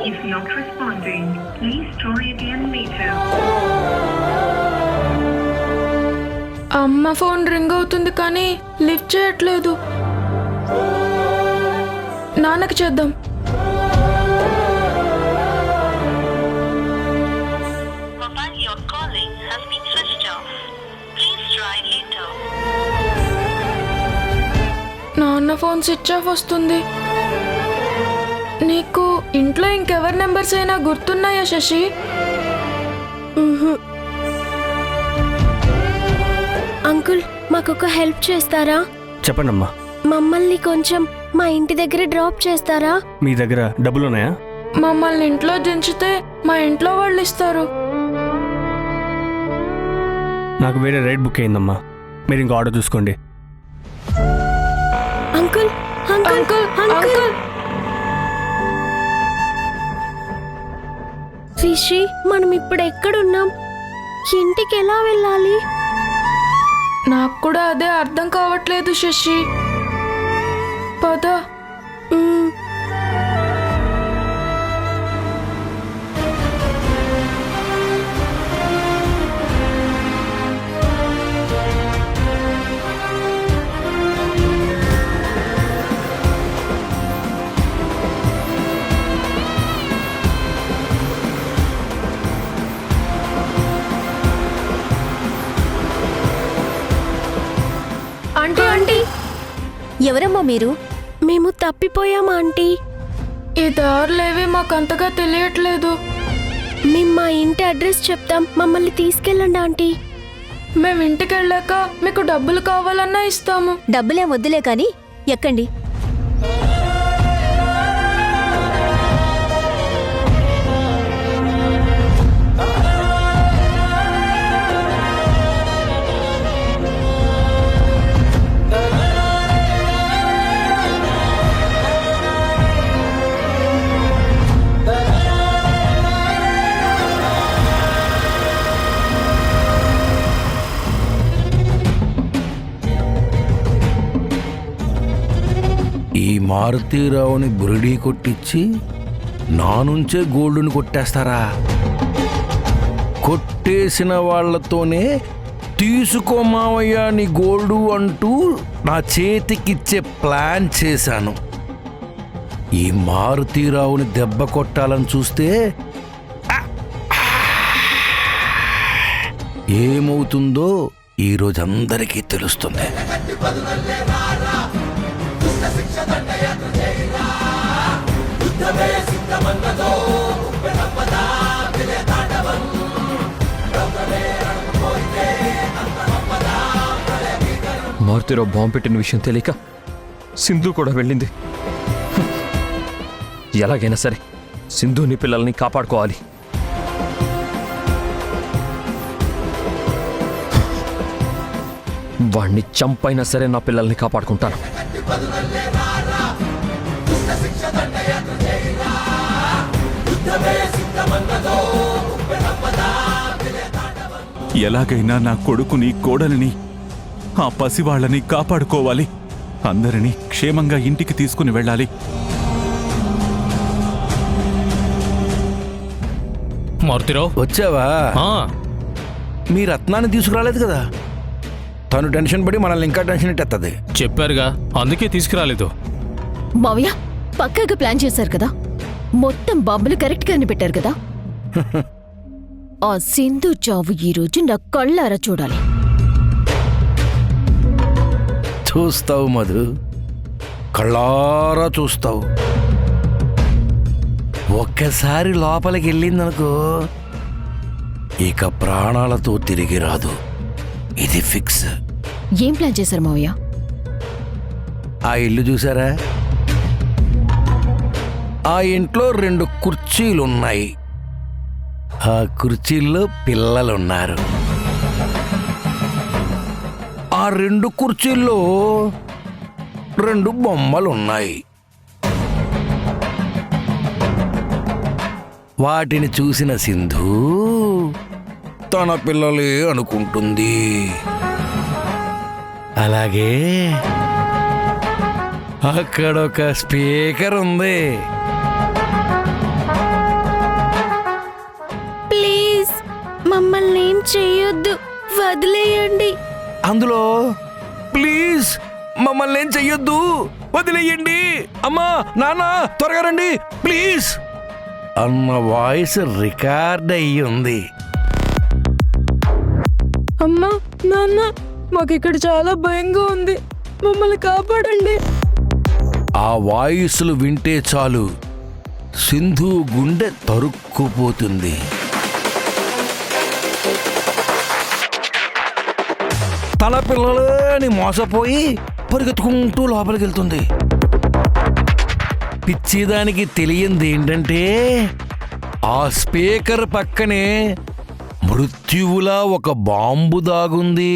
is not responding. Please try again later. అమ్మ phone ring అవుతుంది కానీ లిఫ్ట్ చేయట్లేదు. నాన్నకి చేద్దాం. నాన్న ఫోన్ స్విచ్ ఆఫ్ వస్తుంది. నీకు ఇంట్లో ఇంకెవరి నెంబర్స్ అయినా గుర్తున్నాయా శశి? అంకుల్, మాకొక హెల్ప్ చేస్తారా? చెప్పండమ్మా. మమ్మల్ని కొంచెం మా ఇంటి దగ్గర డ్రాప్ చేస్తారా? మీ దగ్గర డబ్బులు ఉన్నాయా? మమ్మల్ని ఇంట్లో దించితే మా ఇంట్లో వాళ్ళు ఇస్తారు. నాకు వేరే రైడ్ బుక్ అయిందమ్మా, మీరు ఇంకో ఆర్డర్ చూసుకోండి. Uncle uncle uncle uncle Rishi, మనం ఇప్పుడు ఎక్కడున్నాం? ఇంటికి ఎలా వెళ్ళాలి? నాకు కూడా అదే అర్థం కావట్లేదు శశి. పద. ఆంటీ ఆంటీ, ఎవరమ్మా మీరు? మేము తప్పిపోయామా ఆంటీ? ఈ దారులేవి మాకంతగా తెలియట్లేదు. మేము మా ఇంటి అడ్రస్ చెప్తాం, మమ్మల్ని తీసుకెళ్ళండి ఆంటీ. మేము ఇంటికి వెళ్ళాక మీకు డబ్బులు కావాలన్నా ఇస్తాము. డబ్బులే వద్దులే కానీ ఎక్కండి. ఈ మారుతీరావుని బురిడీ కొట్టించి నా నుంచే గోల్డుని కొట్టేస్తారా? కొట్టేసిన వాళ్లతోనే తీసుకో మావయ్య నీ గోల్డు అంటూ నా చేతికిచ్చే ప్లాన్ చేశాను. ఈ మారుతీరావుని దెబ్బ కొట్టాలని చూస్తే ఏమవుతుందో ఈరోజు అందరికీ తెలుస్తుంది. మారుతీరావు బాంబు పెట్టిన విషయం తెలియక సింధు కూడా వెళ్ళింది. ఎలాగైనా సరే సింధుని పిల్లల్ని కాపాడుకోవాలి. వాణ్ణి చంపైనా సరే నా పిల్లల్ని కాపాడుకుంటాను. ఎలాగైనా నా కొడుకుని, కోడలిని, ఆ పసివాళ్లని కాపాడుకోవాలి. అందరినీ క్షేమంగా ఇంటికి తీసుకుని వెళ్ళాలి. మారుతీరావు, వచ్చావా? మీ రత్నాన్ని తీసుకురాలేదు కదా. తను టెన్షన్ పడి మనల్ని ఇంకా టెన్షన్ ఎట్టేస్తుంది. చెప్పారుగా, అందుకే తీసుకురాలేదు. మావయ్య పక్కాగా ప్లాన్ చేశారు కదా, మొత్తం బాంబులు కరెక్ట్ గానే పెట్టారు కదా. ఆ సింధు చావు ఈ రోజు నా కళ్ళారా చూడాలి. చూస్తావు మధు, కళ్ళారా చూస్తావు. ఒక్కసారి లోపలికి వెళ్ళిందనుకో ఇక ప్రాణాలతో తిరిగి రాదు. ఇది ఫిక్స్. ఏం ప్లాన్ చేశారు మావయ్య? ఆ ఇల్లు చూసారా? ఆ ఇంట్లో 2 కుర్చీలున్నాయి. ఆ కుర్చీల్లో పిల్లలున్నారు. ఆ 2 కుర్చీల్లో 2 బొమ్మలున్నాయి. వాటిని చూసిన సింధు తన పిల్లలే అనుకుంటుంది. అలాగే అక్కడొక స్పీకర్ ఉంది. వద్దు, వదిలేయండి. అందులో ప్లీజ్ మమ్మల్ని ఏం చెయ్యొద్దు, వదిలేయండి, అమ్మా నాన్న త్వరగా రండి ప్లీజ్ అన్న వాయిస్ రికార్డ్ అయ్యి ఉంది. అమ్మా నాన్న మాకు ఇక్కడ చాలా భయంగా ఉంది, మమ్మల్ని కాపాడండి. ఆ వాయిస్లు వింటే చాలు సింధు గుండె తరుక్కుపోతుంది. తన పిల్లలని మోసపోయి పరిగెత్తుకుంటూ లోపలికి వెళ్తుంది. పిచ్చిదానికి తెలియంది ఏంటంటే ఆ స్పీకర్ పక్కనే మృత్యువులా ఒక బాంబు దాగుంది.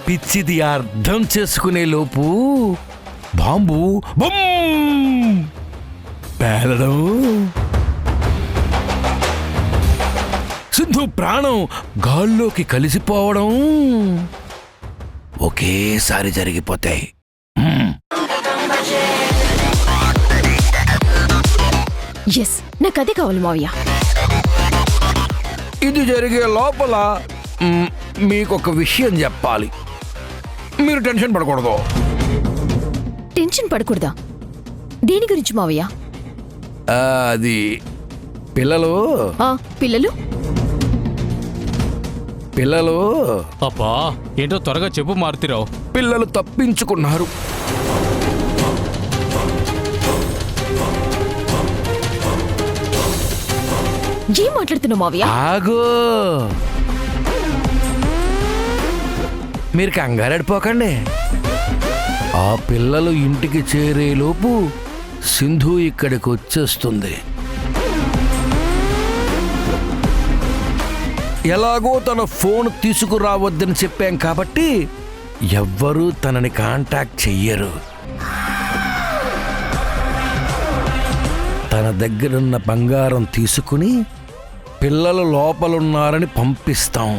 పిచ్చిది అర్థం చేసుకునే లోపు బాంబు బమ్ పేలడం, సింధు ప్రాణం గాల్లోకి కలిసిపోవడం ఒకేసారి జరిగిపోతాయి. ఎస్, నాకు అదే కావాలి మావయ్య. ఇది జరిగే లోపల మీకొక విషయం చెప్పాలి. మీరు టెన్షన్ పడకూడదు. టెన్షన్ పడకూడదా? దేని గురించి మావయ్య? అది పిల్లలు పిల్లలు పిల్లలు అబ్బా ఏంటో త్వరగా చెప్పు మారుతిరావు. పిల్లలు తప్పించుకున్నారు. ఏం మాట్లాడుతున్నావు మావయ్య? ఆగో, మీరు కంగారెడిపోకండి. ఆ పిల్లలు ఇంటికి చేరేలోపు సింధు ఇక్కడికి వచ్చేస్తుంది. ఎలాగో తన ఫోన్ తీసుకురావద్దని చెప్పాం కాబట్టి ఎవ్వరూ తనని కాంటాక్ట్ చెయ్యరు. తన దగ్గరున్న బంగారం తీసుకుని పిల్లలు లోపలున్నారని పంపిస్తాం.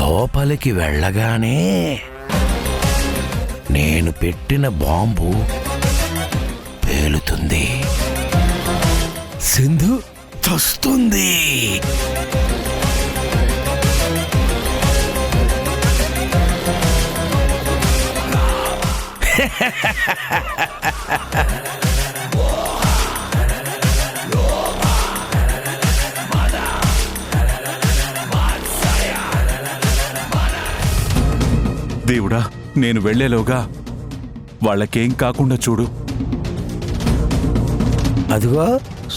లోపలికి వెళ్ళగానే నేను పెట్టిన బాంబు పేలుతుంది. సింధు చస్తుంది. దేవుడా, నేను వెళ్లేలోగా వాళ్ళకేం కాకుండా చూడు. అదిగో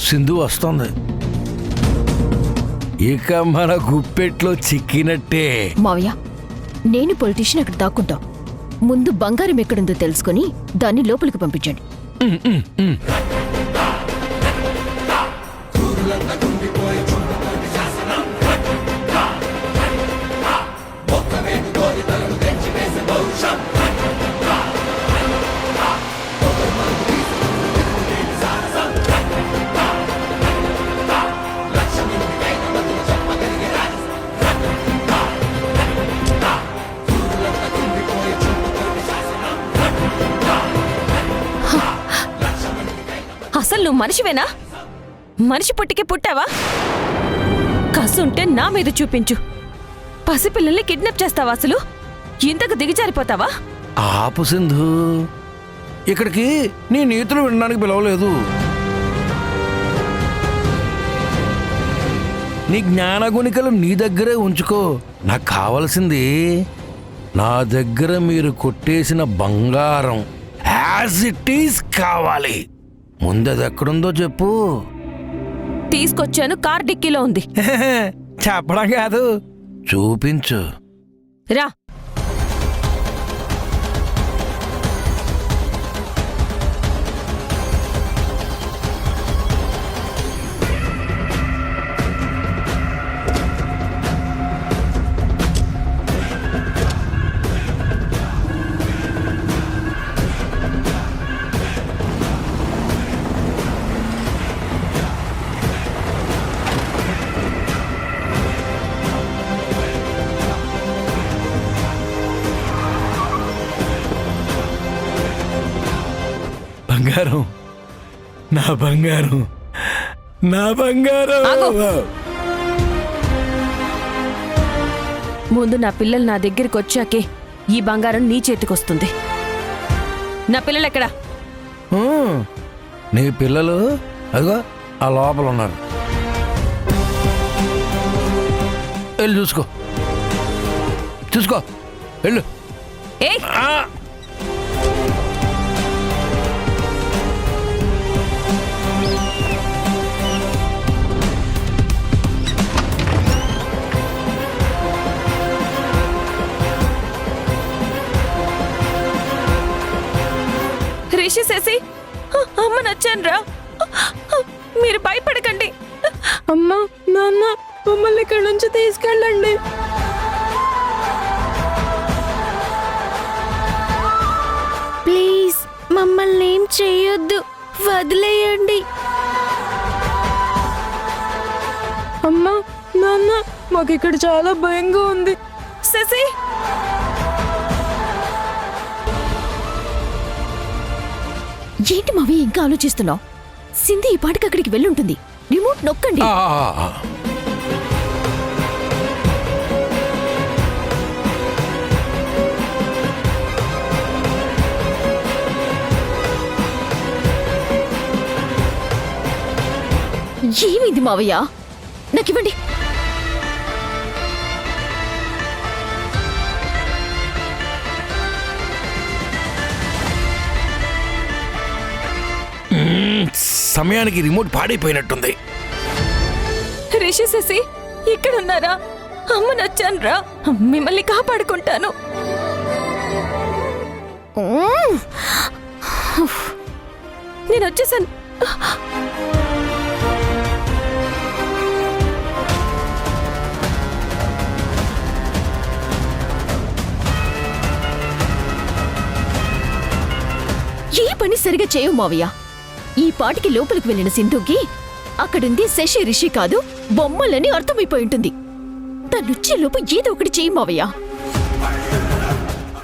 సింధు వస్తుంది. ఇక మన గుప్పెట్లో చిక్కినట్టే. మావయ్య, నేను పొలిటీషియన్ అక్కడ దాక్కుంటాం. ముందు బంగారం ఎక్కడుందో తెలుసుకొని దాన్ని లోపలికి పంపించండి. అసలు నువ్వు మనిషివేనా? మనిషి పుట్టికే పుట్టావా? కసుంటే నా మీద చూపించు. పసిపిల్లల్ని కిడ్నాప్ చేస్తావా? అసలు ఇంతకు దిగజారిపోతావా? ఆపు సింధు, ఇక్కడికి నీ నీతులు వినడానికి పిలవలేదు. నీ జ్ఞానగుణికలు నీ దగ్గరే ఉంచుకో. నాకు కావలసింది నా దగ్గర మీరు కొట్టేసిన బంగారం యాజ్ ఇట్ ఈస్ కావాలి. ముందది ఎక్కడుందో చెప్పు. తీసుకొచ్చాను, కార్ డిక్కీలో ఉంది. చెప్పడం కాదు, చూపించు. రా. బంగారం, నా బంగారం, నా బంగారం. ముందు నా పిల్లలు నా దగ్గరికి వచ్చాకే ఈ బంగారం నీ చేతికొస్తుంది. నా పిల్లలు ఎక్కడా? నీ పిల్లలు అదిగో ఆ లోపల ఉన్నారు. వెళ్ళి చూసుకో, చూసుకో, వెళ్ళు. ఏయ్, రిషి శశి, అమ్మ నచ్చానురా. మీరు భయపడకండి. అమ్మా నాన్న మమ్మల్ని ఇక్కడి నుంచి తీసుకెళ్ళండి. ప్లీజ్ మమ్మల్ని ఏం చేయొద్దు, వదిలేయండి. అమ్మా నాన్న మాకు ఇక్కడ చాలా భయంగా ఉంది. శశి, ఏంటి మావి ఇంకా ఆలోచిస్తున్నావు? సింధి ఈ పాటికి అక్కడికి వెళ్ళుంటుంది. రిమోట్ నొక్కండి. ఏమైంది మావయ్య? నాకివ్వండి. సమయానికి రిమోట్ పాడైపోయినట్టుంది. రిషి శశి ఇక్కడున్నారా? అమ్మ నచ్చానురా, మిమ్మల్ని కాపాడుకుంటాను. నేను వచ్చేసాను. ఏ పని సరిగా చేయవు మావయ్య. ఈ పాటికి లోపలికి వెళ్ళిన సింధుకి అక్కడుంది శశి రిషి కాదు, బొమ్మలని అర్థమైపోయి ఉంటుంది. తనొచ్చే లోపు ఏదో ఒకటి చేయి మావయ్య.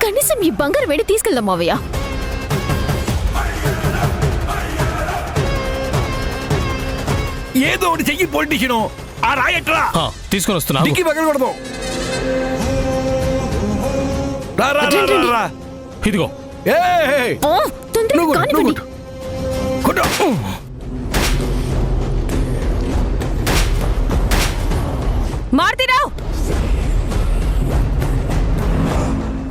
కనీసం ఈ బంగారం వేడి తీసుకెళ్దాం మావయ్య. ఏదో ఒకటి చెయ్యి పొలిటీషియను. ఆ రాయట్రా తీసుకొని వస్తున్నా. దిక్కి పగలకూడదు. రా రా రా రా రా. ఇదిగో. ఏయ్ తొందరగా కానివ్వండి. కొట్టు. మారుతీరావు,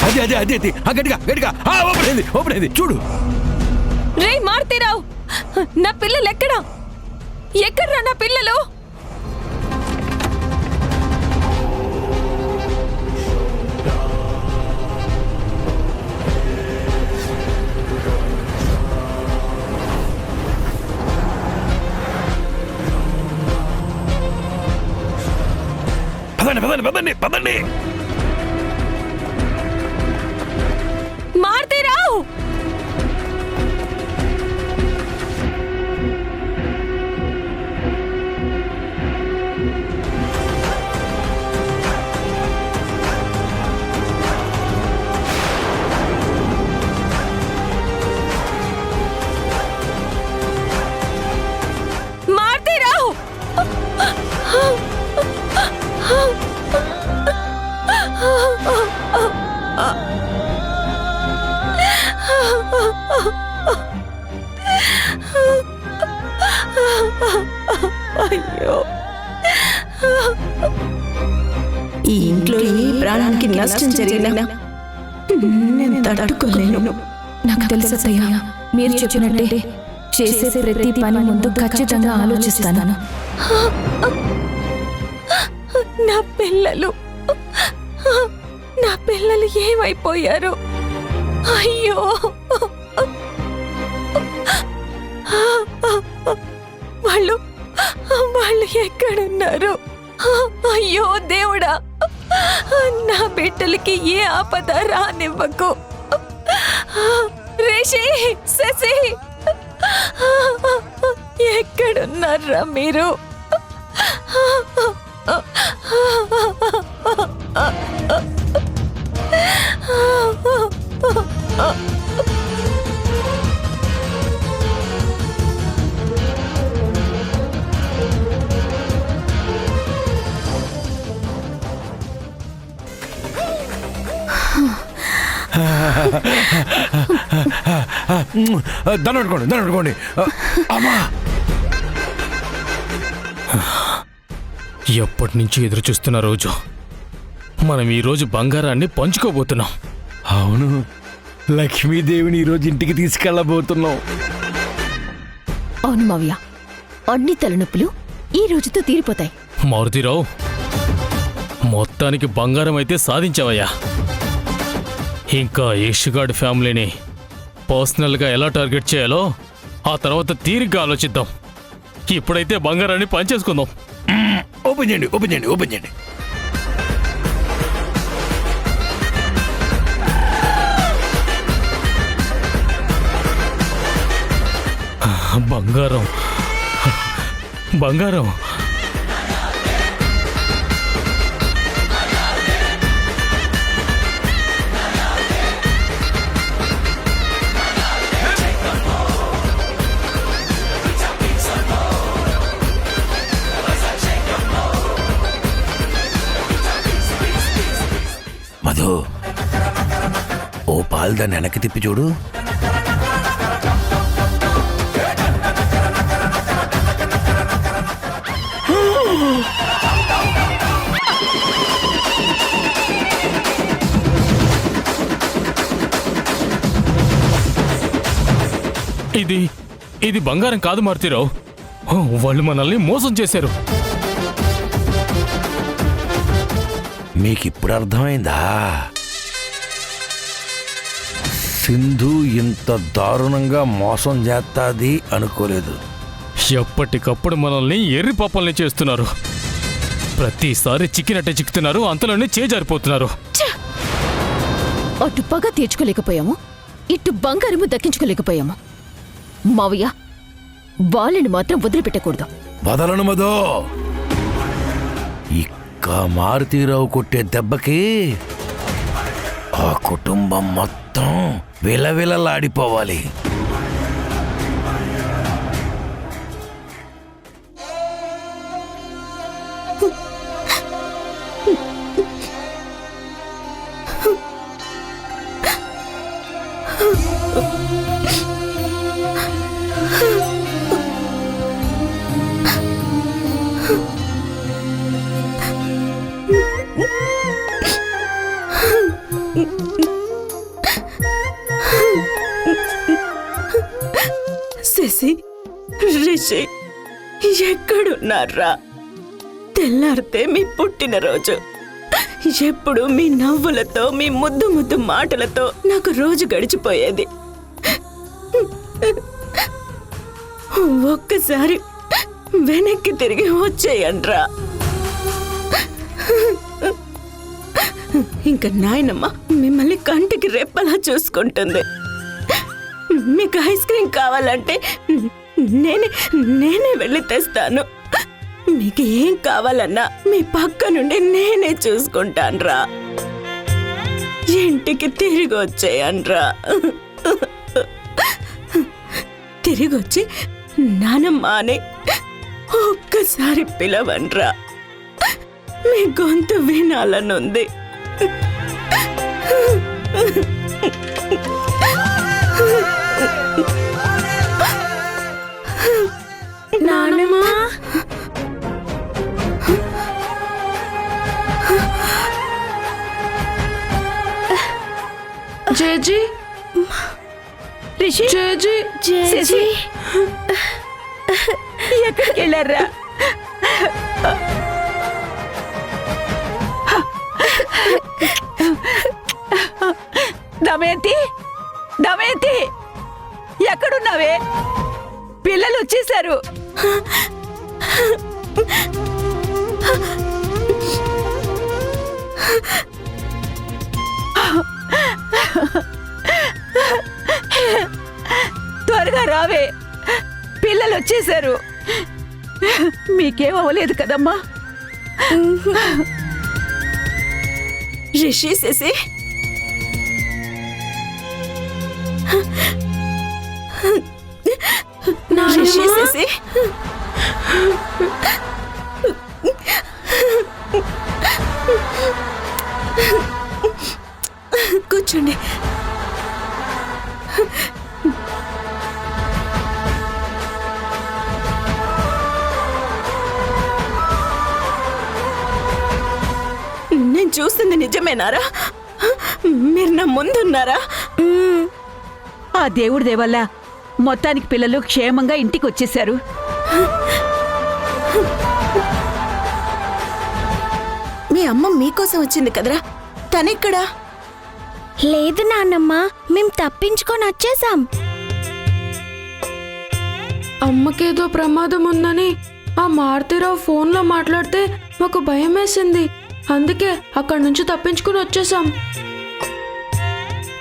అదే అదే అదే అదే గట్టిగా గట్టిగా ఓపెన్ అయింది చూడు. రే మారుతీరావు, నా పిల్లలు ఎక్కడా? ఎక్కడ్రా నా పిల్లలు? పదండి పదండి పదండి పదండి. మారుతీరావు, మారుతీరావు. అయ్యో, ఈ ఇంట్లో ఏ ప్రాణానికి నష్టం జరిగినా నేను తట్టుకోలేను. నాకు తెలుసు అత్తయ్య, మీరు చెప్పినట్టే చేసే ప్రతి పని ముందు ఖచ్చితంగా ఆలోచిస్తాను. నా పిల్లలు, నా పిల్లలు ఏమైపోయారు? అయ్యో, వాళ్ళు వాళ్ళు ఎక్కడున్నారు? అయ్యో దేవుడా, నా బిడ్డలకి ఏ ఆపద రానివ్వకు. రిషి, శశి, ఎక్కడున్నారా మీరు? దండం పెట్టుకోండి. అమ్మా, ఎప్పటి నుంచి ఎదురు చూస్తున్న రోజు. మనం ఈ రోజు బంగారాన్ని పంచుకోబోతున్నాం. అవును, లక్ష్మీదేవిని ఈరోజు ఇంటికి తీసుకెళ్ళబోతున్నాం. అవును మావయ్య, అన్ని తలనొప్పులు ఈ రోజుతో తీరిపోతాయి. మారుతిరావు, మొత్తానికి బంగారం అయితే సాధించావయ్యా. ఇంకా యష్గాడ్ ఫ్యామిలీని పర్సనల్గా ఎలా టార్గెట్ చేయాలో ఆ తర్వాత తీరిగ్గా ఆలోచిద్దాం. ఇప్పుడైతే బంగారాన్ని పంచేసుకుందాం. ఓపెన్ చేయండి. బంగారం. మధు, ఓ పాలు దాన్ని వెనక్కి తిప్పి చూడు. ఇది బంగారం కాదు మారుతిరావు. వాళ్ళు మనల్ని మోసం చేశారు. మీకిప్పుడు అర్థమైందా? సింధు ఇంత దారుణంగా మోసం చేస్తాది అనుకోలేదు. ఎప్పటికప్పుడు మనల్ని ఎర్రి పాపల్ని చేస్తున్నారు. ప్రతిసారి చిక్కినట్టే చిక్కుతున్నారు, అంతలోనే చేజారిపోతున్నారు. అటు పగ తీర్చుకోలేకపోయాము, ఇటు బంగారము దక్కించుకోలేకపోయాము. మావయ్య, వాళ్ళని మాత్రం వదిలిపెట్టకూడదు. వదలను మధు. ఇక్క మారుతీరావు కొట్టే దెబ్బకి ఆ కుటుంబం మొత్తం విలవిలలాడిపోవాలి. శశి, రిషి ఎక్కడున్నారా? తెల్లారితే మీ పుట్టినరోజు. ఎప్పుడు మీ నవ్వులతో, మీ ముద్దు ముద్దు మాటలతో నాకు రోజు గడిచిపోయేది. ఒక్కసారి వెనక్కి తిరిగి వచ్చేయండ్రా. ఇంకా నాయనమ్మ మిమ్మల్ని కంటికి రెప్పలా చూసుకుంటుంది. మీకు ఐస్ క్రీమ్ కావాలంటే నేనే వెళ్ళి తెస్తాను. మీకు ఏం కావాలన్నా మీ పక్క నుండి నేనే చూసుకుంటాన్రా. ఇంటికి తిరిగి వచ్చేయన్రా. తిరిగొచ్చి నానమ్మ అని ఒక్కసారి పిలవన్రా. మీ గొంతు వినాలనుంది. నానమ్మ, జేజీ, రిషి, జేజీ, ఎక్కడికి వెళ్ళారా? దమయంతి, ఎక్కడున్నావే? పిల్లలు వచ్చేసారు. త్వరగా రావే, పిల్లలు వచ్చేసారు. మీకేం అవ్వలేదు కదమ్మా? రిషి, శశి, రిషి, శశి, కూర్చోండి. చూస్తుంది నిజమేనారా? మీరు నా ముందున్నారా? ఆ దేవుడి దేవల్ల మొత్తానికి పిల్లలు క్షేమంగా ఇంటికి వచ్చేశారు. మీ అమ్మ మీకోసం వచ్చింది కదరా, తనెక్కడా? లేదు నాన్నమ్మ, మేం తప్పించుకొని వచ్చేసాం. అమ్మకేదో ప్రమాదం ఉందని ఆ మారుతిరావు ఫోన్లో మాట్లాడితే మాకు భయం వేసింది. అందుకే అక్కడి నుంచి తప్పించుకుని వచ్చేసాం.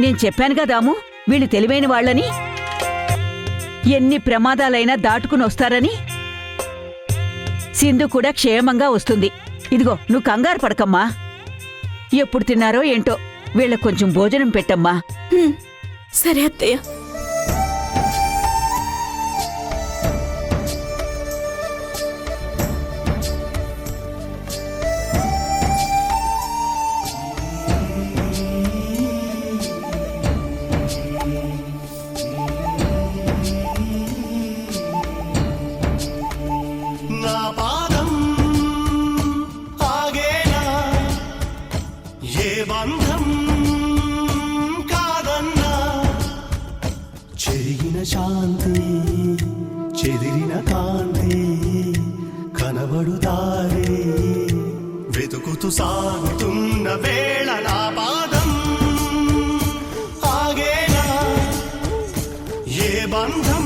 నేను చెప్పాను కదాము, వీళ్ళు తెలివైన వాళ్ళని, ఎన్ని ప్రమాదాలైనా దాటుకుని వస్తారని. సింధు కూడా క్షేమంగా వస్తుంది. ఇదిగో నువ్వు కంగారు పడకమ్మా. ఎప్పుడు తిన్నారో ఏంటో, వీళ్ళకు కొంచెం భోజనం పెట్టమ్మా. సరే అత్తయ్య. చెరిగిన శాంతి చెదిరిన కాంతి కనబడుతారే వెతుకుతూ సాగుతున్న వేళ నా పాదం ఆగేనా ఏ బంధం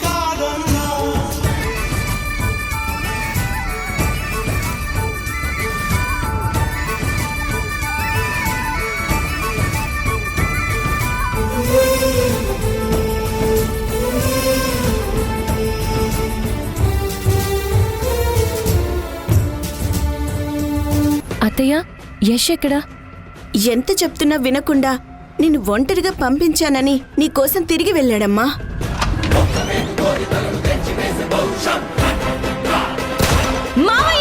కాదన్నా. అత్తయ్య, యశ్ ఎక్కడా? ఎంత చెప్తున్నా వినకుండా నిన్ను ఒంటరిగా పంపించానని నీకోసం తిరిగి వెళ్ళాడమ్మా. మావయ్య!